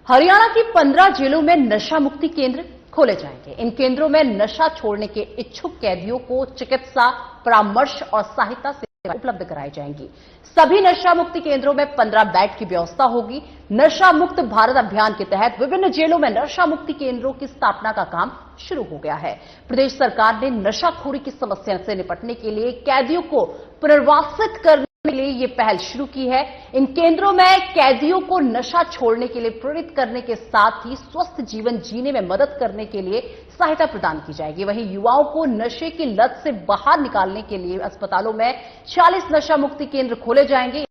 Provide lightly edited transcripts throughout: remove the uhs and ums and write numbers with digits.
हरियाणा की 15 जेलों में नशा मुक्ति केंद्र खोले जाएंगे। इन केंद्रों में नशा छोड़ने के इच्छुक कैदियों को चिकित्सा परामर्श और सहायता सेवा उपलब्ध कराई जाएंगी। सभी नशा मुक्ति केंद्रों में 15 बेड की व्यवस्था होगी। नशा मुक्त भारत अभियान के तहत विभिन्न जेलों में नशा मुक्ति केंद्रों की स्थापना का काम शुरू हो गया है। प्रदेश सरकार ने नशाखोरी की समस्या से निपटने के लिए कैदियों को पुनर्वासित करने के लिए ये पहल शुरू की है। इन केंद्रों में कैदियों को नशा छोड़ने के लिए प्रेरित करने के साथ ही स्वस्थ जीवन जीने में मदद करने के लिए सहायता प्रदान की जाएगी। वहीं युवाओं को नशे की लत से बाहर निकालने के लिए अस्पतालों में 40 नशा मुक्ति केंद्र खोले जाएंगे।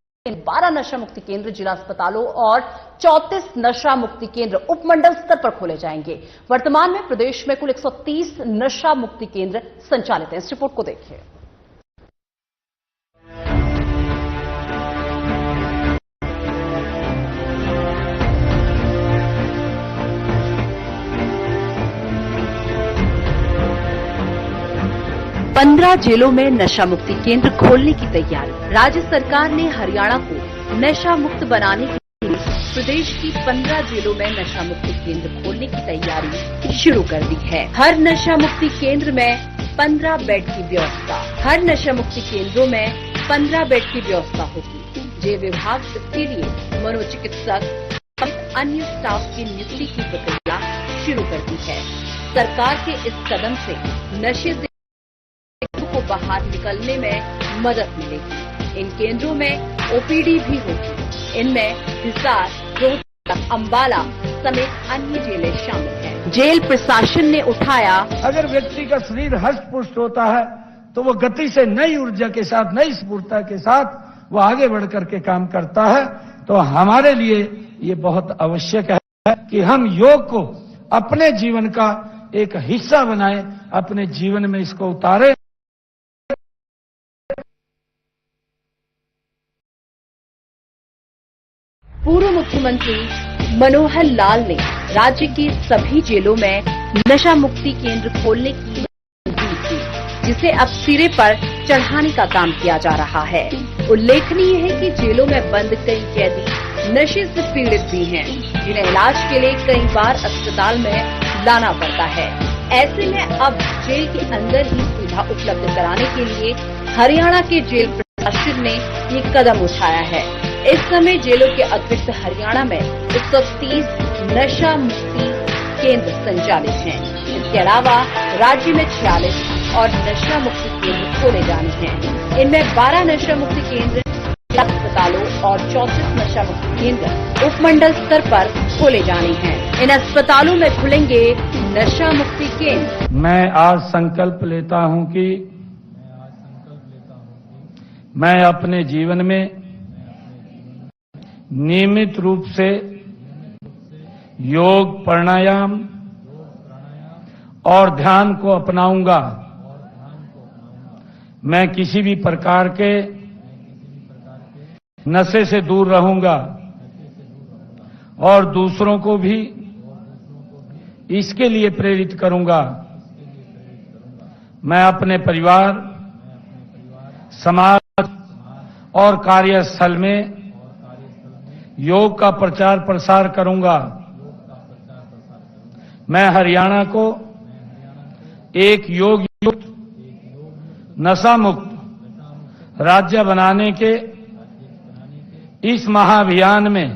12 नशा मुक्ति केंद्र जिला अस्पतालों और 34 नशा मुक्ति केंद्र उपमंडल स्तर पर खोले जाएंगे। वर्तमान में प्रदेश में कुल 130 नशा मुक्ति केंद्र संचालित हैं। इस रिपोर्ट को देखिए। पंद्रह जेलों में नशा मुक्ति केंद्र खोलने की तैयारी। राज्य सरकार ने हरियाणा को नशा मुक्त बनाने के लिए प्रदेश की 15 जेलों में नशा मुक्ति केंद्र खोलने की तैयारी शुरू कर दी है। हर नशा मुक्ति केंद्र में 15 बेड की व्यवस्था। हर नशा मुक्ति केंद्रों में 15 बेड की व्यवस्था होगी। जेल विभाग इसके लिए मनोचिकित्सक और अन्य स्टाफ की नियुक्ति की प्रक्रिया शुरू कर दी है। सरकार के इस कदम से नशे से को बाहर निकलने में मदद मिलेगी। इन केंद्रों में ओपीडी भी होगी। इनमें हिसार, रोहतक, अंबाला समेत अन्य जेलें शामिल हैं। जेल प्रशासन ने उठाया, अगर व्यक्ति का शरीर हष्ट पुष्ट होता है तो वो गति से नई ऊर्जा के साथ, नई स्फूर्ता के साथ वो आगे बढ़ करके काम करता है। तो हमारे लिए ये बहुत आवश्यक है कि हम योग को अपने जीवन का एक हिस्सा बनाएं, अपने जीवन में इसको उतारें। पूर्व मुख्यमंत्री मनोहर लाल ने राज्य की सभी जेलों में नशा मुक्ति केंद्र खोलने की मंजूरी दी, जिसे अब सिरे पर चढ़ाने का काम किया जा रहा है। उल्लेखनीय है कि जेलों में बंद कई कैदी नशे से पीड़ित भी हैं, जिन्हें इलाज के लिए कई बार अस्पताल में लाना पड़ता है। ऐसे में अब जेल के अंदर ही सुविधा उपलब्ध कराने के लिए हरियाणा के जेल प्रशासन ने ये कदम उठाया है। इस समय जेलों के अतिरिक्त हरियाणा में 130 नशा मुक्ति केंद्र संचालित हैं। इसके अलावा राज्य में 46 और नशा मुक्ति केंद्र खोले जाने हैं। इनमें 12 नशा मुक्ति केंद्र अस्पतालों और 34 नशा मुक्ति केंद्र उपमंडल स्तर पर खोले जाने हैं। इन अस्पतालों में खुलेंगे नशा मुक्ति केंद्र। मैं आज संकल्प लेता हूं कि मैं अपने जीवन में नियमित रूप से योग, प्राणायाम और ध्यान को अपनाऊंगा। मैं किसी भी प्रकार के नशे से दूर रहूंगा और दूसरों को भी इसके लिए प्रेरित करूंगा। मैं अपने परिवार, समाज और कार्यस्थल में योग का प्रचार प्रसार करूंगा। मैं हरियाणा को एक योग युक्त, नशा मुक्त राज्य बनाने के इस महाअभियान में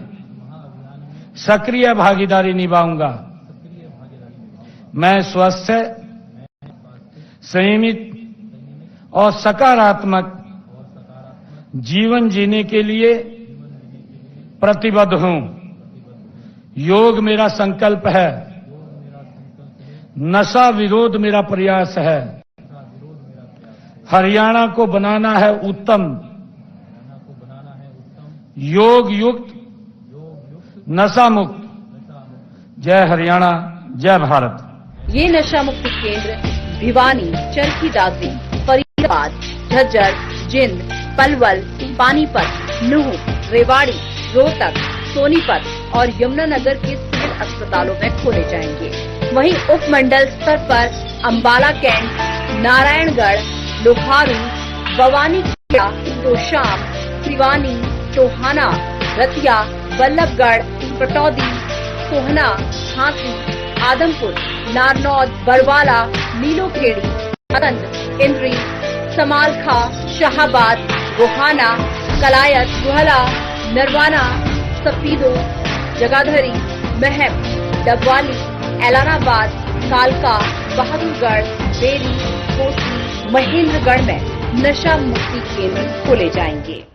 सक्रिय भागीदारी निभाऊंगा। मैं स्वस्थ, संयमित और सकारात्मक जीवन जीने के लिए प्रतिबद्ध हूं। योग मेरा संकल्प है, नशा विरोध मेरा प्रयास है। हरियाणा को बनाना है उत्तम, योग युक्त, नशा मुक्त। जय हरियाणा, जय भारत। ये नशा मुक्ति केंद्र भिवानी, चरखी दादरी, फरीदाबाद, झज्जर, जिंद, पलवल, पानीपत, नूह, रेवाड़ी, रोहतक, सोनीपत और यमुनानगर के सिविल अस्पतालों में खोले जाएंगे। वहीं उपमंडल स्तर पर अंबाला कैंट, नारायणगढ़, लोहारू, बवानी, तोशाम, सिवानी, टोहाना, रतिया, बल्लभगढ़, पटौदी, सोहना, झांसी, आदमपुर, नारनौद, बरवाला, नीलोखेड़ी, आनंद, इंद्री, समालखा, शाहाबाद, गोहाना, कलायत, गुहला, नरवाना, सफीदो, जगाधरी, महम, डबवाली, एलानाबाद, कालका, बहादुरगढ़, बेरी, कोसी, महेंद्रगढ़ में नशा मुक्ति केंद्र खोले जाएंगे।